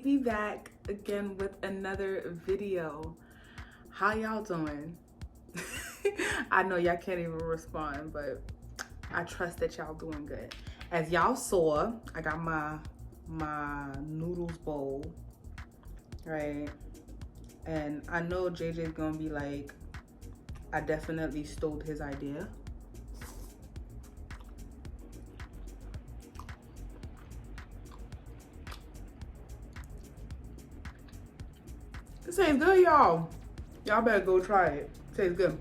baby back again with another video. How y'all doing? I know y'all can't even respond, but I trust that y'all doing good. As y'all saw, I got my noodles bowl, right? And I know JJ's gonna be like, I definitely stole his idea. It tastes good, y'all. Y'all better go try it. It tastes good.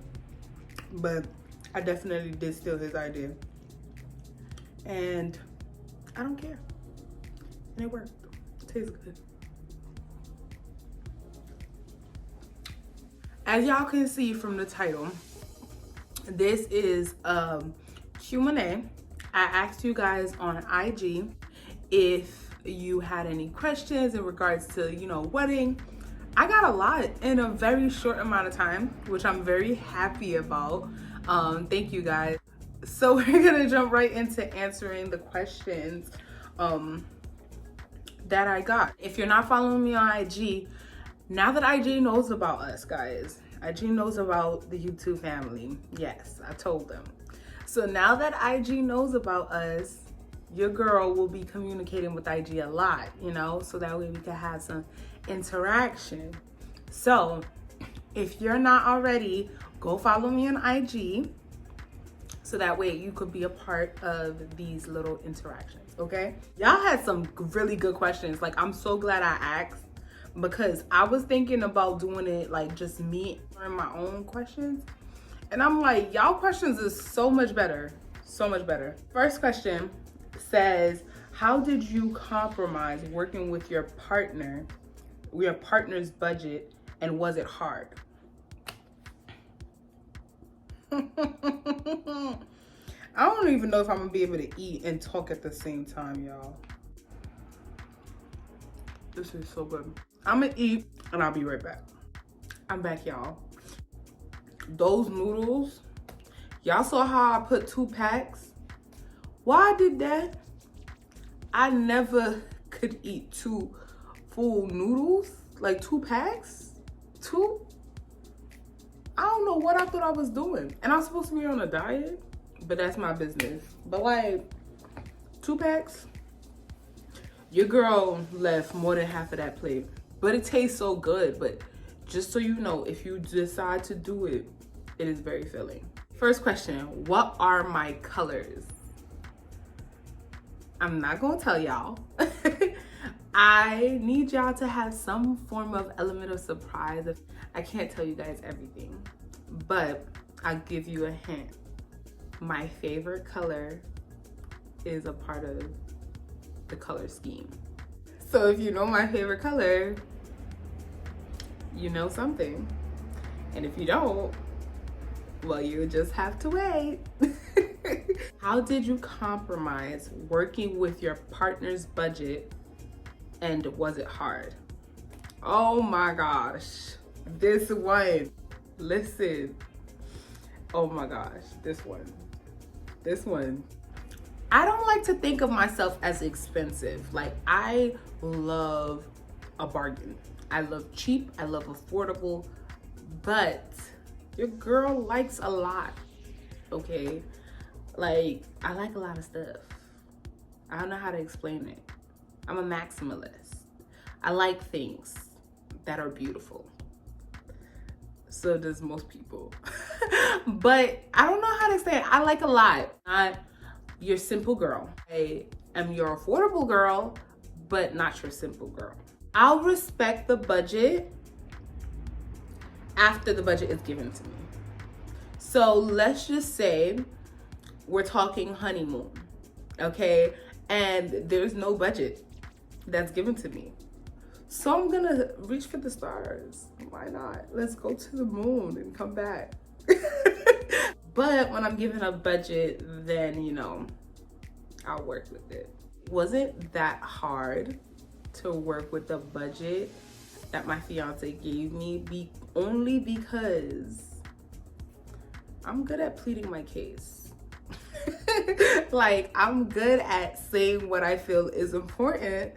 But I definitely did steal his idea. And I don't care. And it worked. It tastes good. As y'all can see from the title, this is Q&A. I asked you guys on IG if you had any questions in regards to, wedding. I got a lot in a very short amount of time, which I'm very happy about. Thank you guys. So we're gonna jump right into answering the questions that I got. If you're not following me on IG, now that IG knows about us, guys, IG knows about the YouTube family. Yes, I told them. So now that IG knows about us, your girl will be communicating with IG a lot, so that way we can have some interaction. So if you're not already, go follow me on IG so that way you could be a part of these little interactions, okay? Y'all had some really good questions. Like, I'm so glad I asked, because I was thinking about doing it like just me answering my own questions. And I'm like, y'all questions is so much better. So much better. First question says, how did you compromise working with your partner's budget, and was it hard? I don't even know if I'm gonna be able to eat and talk at the same time, y'all. This is so good. I'm gonna eat and I'll be right back. I'm back, y'all. Those noodles, y'all saw how I put 2 packs? Why I did that? I never could eat 2 full noodles, like 2 packs. 2? I don't know what I thought I was doing. And I'm supposed to be on a diet, but that's my business. But like 2 packs, your girl left more than half of that plate. But it tastes so good. But just so you know, if you decide to do it, it is very filling. First question, what are my colors? I'm not gonna tell y'all. I need y'all to have some form of element of surprise. I can't tell you guys everything, but I'll give you a hint. My favorite color is a part of the color scheme. So if you know my favorite color, you know something. And if you don't, well, you just have to wait. How did you compromise working with your partner's budget, and was it hard? Oh my gosh, this one. Listen. Oh my gosh, this one. I don't like to think of myself as expensive. Like, I love a bargain. I love cheap, I love affordable, but your girl likes a lot, okay? Like, I like a lot of stuff. I don't know how to explain it. I'm a maximalist. I like things that are beautiful. So does most people. But I don't know how to say it. I like a lot. Not your simple girl. I am your affordable girl, but not your simple girl. I'll respect the budget after the budget is given to me. So let's just say we're talking honeymoon, okay? And there's no budget that's given to me. So I'm gonna reach for the stars. Why not? Let's go to the moon and come back. But when I'm given a budget, then, I'll work with it. It wasn't that hard to work with the budget that my fiance gave me, only because I'm good at pleading my case. Like, I'm good at saying what I feel is important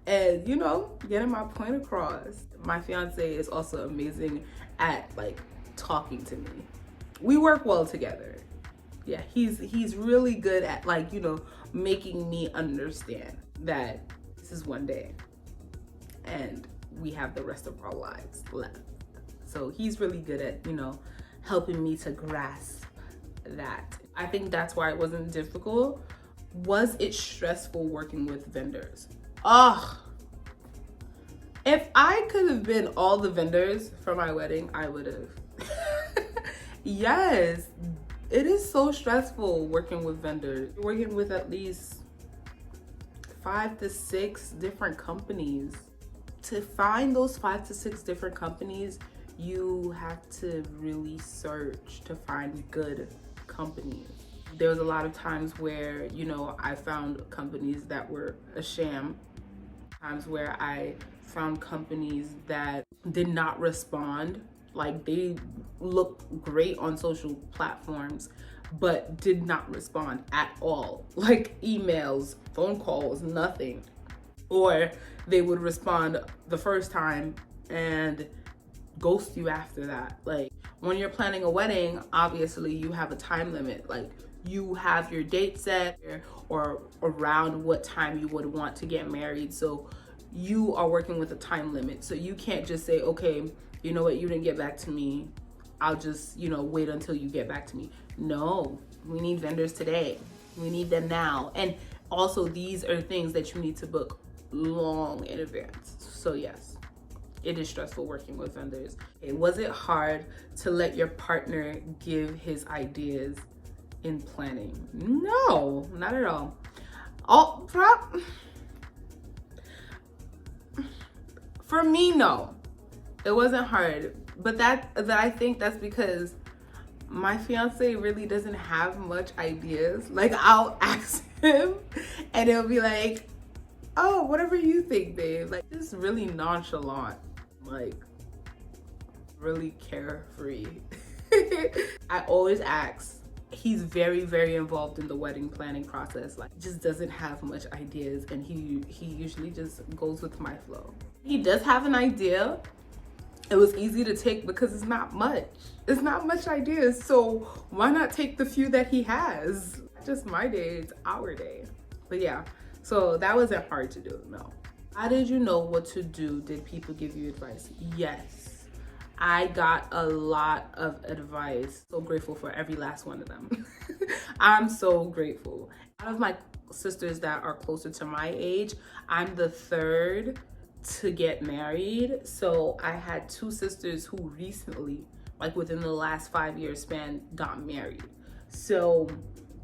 and, you know, getting my point across. My fiance is also amazing at like talking to me. We work well together. Yeah, he's really good at like, you know, making me understand that this is one day and we have the rest of our lives left. So he's really good at, you know, helping me to grasp that. I think that's why it wasn't difficult. Was it stressful working with vendors? Ugh. If I could have been all the vendors for my wedding, I would have. Yes, it is so stressful working with vendors. You're working with at least 5 to 6 different companies. To find those 5 to 6 different companies, you have to really search to find good companies. There was a lot of times where, you know, I found companies that were a sham. Times where I found companies that did not respond. Like, they looked great on social platforms, but did not respond at all. Like emails, phone calls, nothing. Or they would respond the first time and ghost you after that. Like, when you're planning a wedding, obviously you have a time limit. Like, you have your date set or around what time you would want to get married. So you are working with a time limit. So you can't just say, okay, you know what, you didn't get back to me, I'll just, you know, wait until you get back to me. No, we need vendors today. We need them now. And also, these are things that you need to book long in advance. So yes, it is stressful working with vendors. Was it hard to let your partner give his ideas in planning? No, not at all. For me, no, it wasn't hard. But that I think that's because my fiance really doesn't have much ideas. Like, I'll ask him and he'll be like, oh, whatever you think, babe. Like, just really nonchalant, like really carefree. I always ask. He's very, very involved in the wedding planning process. Like, just doesn't have much ideas, and he usually just goes with my flow. He does have an idea. It was easy to take because it's not much. It's not much ideas, so why not take the few that he has? Just my day, it's our day. But yeah, so that wasn't hard to do, no. How did you know what to do? Did people give you advice? Yes, I got a lot of advice. So grateful for every last one of them. I'm so grateful. Out of my sisters that are closer to my age, I'm the third to get married. So I had 2 sisters who recently, like within the last 5-year span, got married. So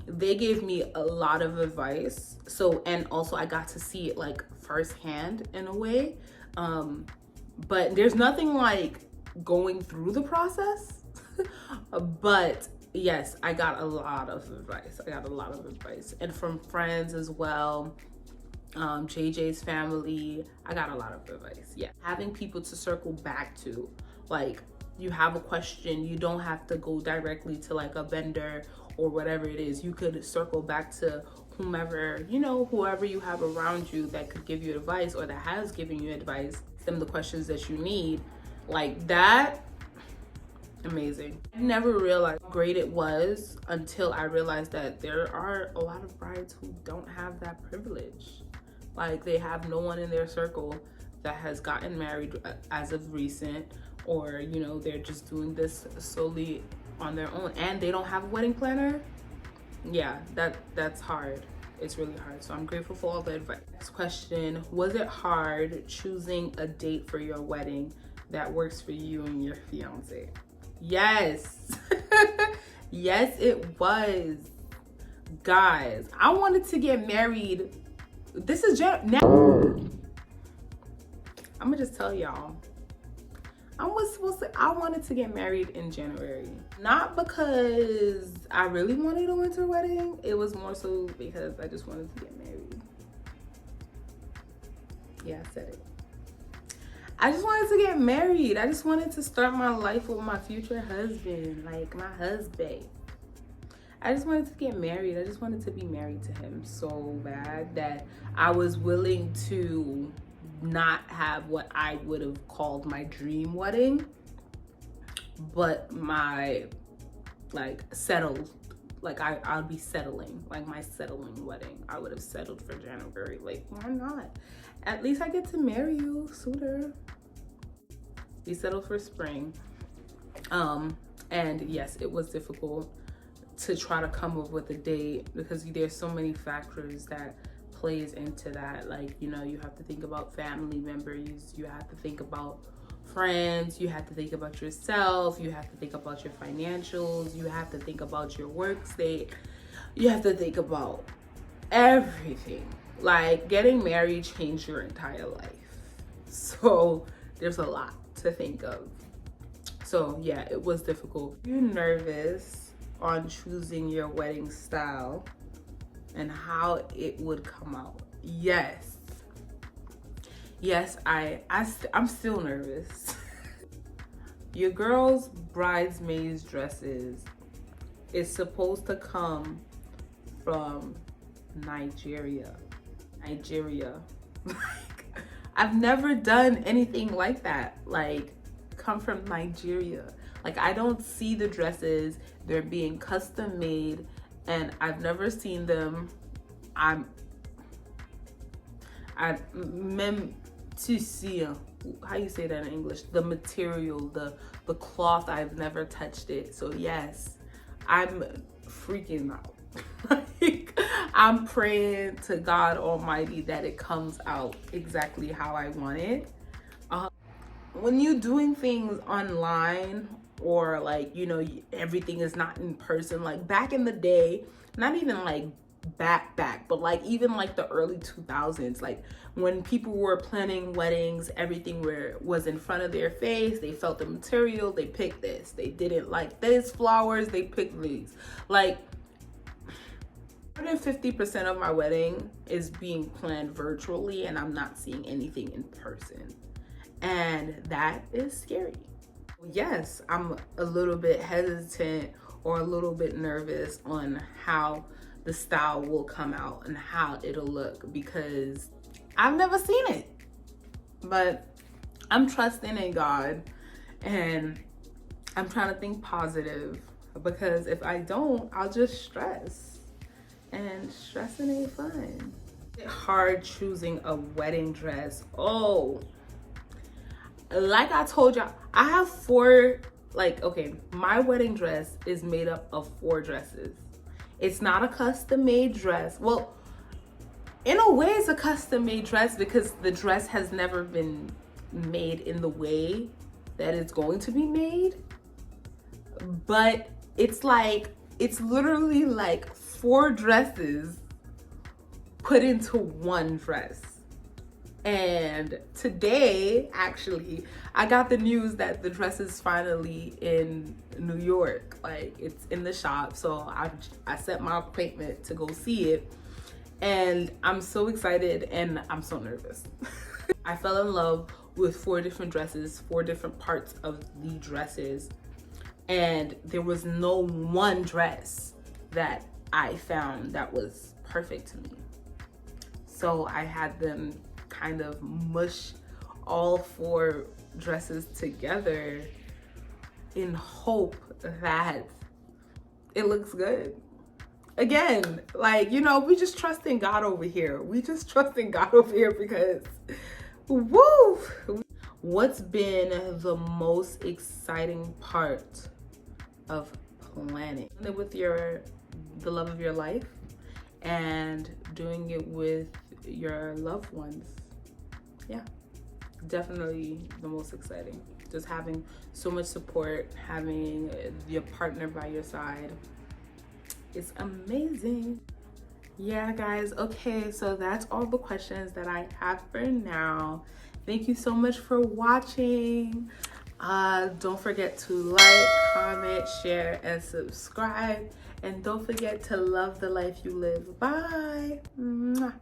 they gave me a lot of advice. So, and also I got to see it like firsthand in a way. But there's nothing like going through the process. But yes, I got a lot of advice. And from friends as well. JJ's family, I got a lot of advice. Yeah, having people to circle back to, like, you have a question, you don't have to go directly to like a vendor or whatever it is. You could circle back to whomever, you know, whoever you have around you that could give you advice or that has given you advice, them the questions that you need. Like that, amazing. I never realized how great it was until I realized that there are a lot of brides who don't have that privilege. Like, they have no one in their circle that has gotten married as of recent, or, you know, they're just doing this solely on their own and they don't have a wedding planner. Yeah, that's hard. It's really hard. So I'm grateful for all the advice. Next question, was it hard choosing a date for your wedding that works for you and your fiance? Yes. Yes, it was. Guys, I wanted to get married. This is now. I'm gonna just tell y'all. I wanted to get married in January. Not because I really wanted a winter wedding. It was more so because I just wanted to get married. Yeah, I said it. I just wanted to get married. I just wanted to start my life with my future husband, like my husband. I just wanted to get married. I just wanted to be married to him so bad that I was willing to not have what I would have called my dream wedding, but my like settled, like I'll be settling, like my settling wedding. I would have settled for January. Like, why not? At least I get to marry you sooner. We settled for spring. And yes, it was difficult to try to come up with a date because there's so many factors that plays into that. Like, you know, you have to think about family members, you have to think about friends, you have to think about yourself, you have to think about your financials, you have to think about your work state, you have to think about everything. Like, getting married changed your entire life. So there's a lot to think of. So yeah, it was difficult. You're nervous on choosing your wedding style and how it would come out. Yes, I'm still nervous. Your girl's bridesmaids dresses is supposed to come from Nigeria. Like, I've never done anything like that. Like, come from Nigeria. Like, I don't see the dresses. They're being custom made and I've never seen them. I'm meant to see, how you say that in English? The material, the cloth, I've never touched it. So yes, I'm freaking out. Like, I'm praying to God Almighty that it comes out exactly how I want it. When you're doing things online, or like, you know, everything is not in person, like back in the day, not even like back, but like even like the early 2000s, like when people were planning weddings, everything was in front of their face. They felt the material, they picked this. They didn't like this flowers, they picked these. Like, more than 50% of my wedding is being planned virtually and I'm not seeing anything in person. And that is scary. Yes, I'm a little bit hesitant or a little bit nervous on how the style will come out and how it'll look because I've never seen it. But I'm trusting in God and I'm trying to think positive, because if I don't, I'll just stress, and stressing ain't fun. It's hard choosing a wedding dress. Oh, like I told y'all, I have my wedding dress is made up of 4 dresses. It's not a custom made dress. Well, in a way it's a custom made dress because the dress has never been made in the way that it's going to be made. But it's literally like 4 dresses put into one dress. And today, actually, I got the news that the dress is finally in New York. Like, it's in the shop. So I set my appointment to go see it. And I'm so excited and I'm so nervous. I fell in love with 4 different dresses, 4 different parts of the dresses. And there was no one dress that I found that was perfect to me. So I had them kind of mush all 4 dresses together in hope that it looks good. Again, like, you know, we just trust in God over here. Because, woo! What's been the most exciting part of planning? With the love of your life and doing it with your loved ones. Yeah, definitely the most exciting. Just having so much support, having your partner by your side. It's amazing. Yeah, guys. Okay, so that's all the questions that I have for now. Thank you so much for watching. Don't forget to like, comment, share, and subscribe. And don't forget to love the life you live. Bye. Mwah.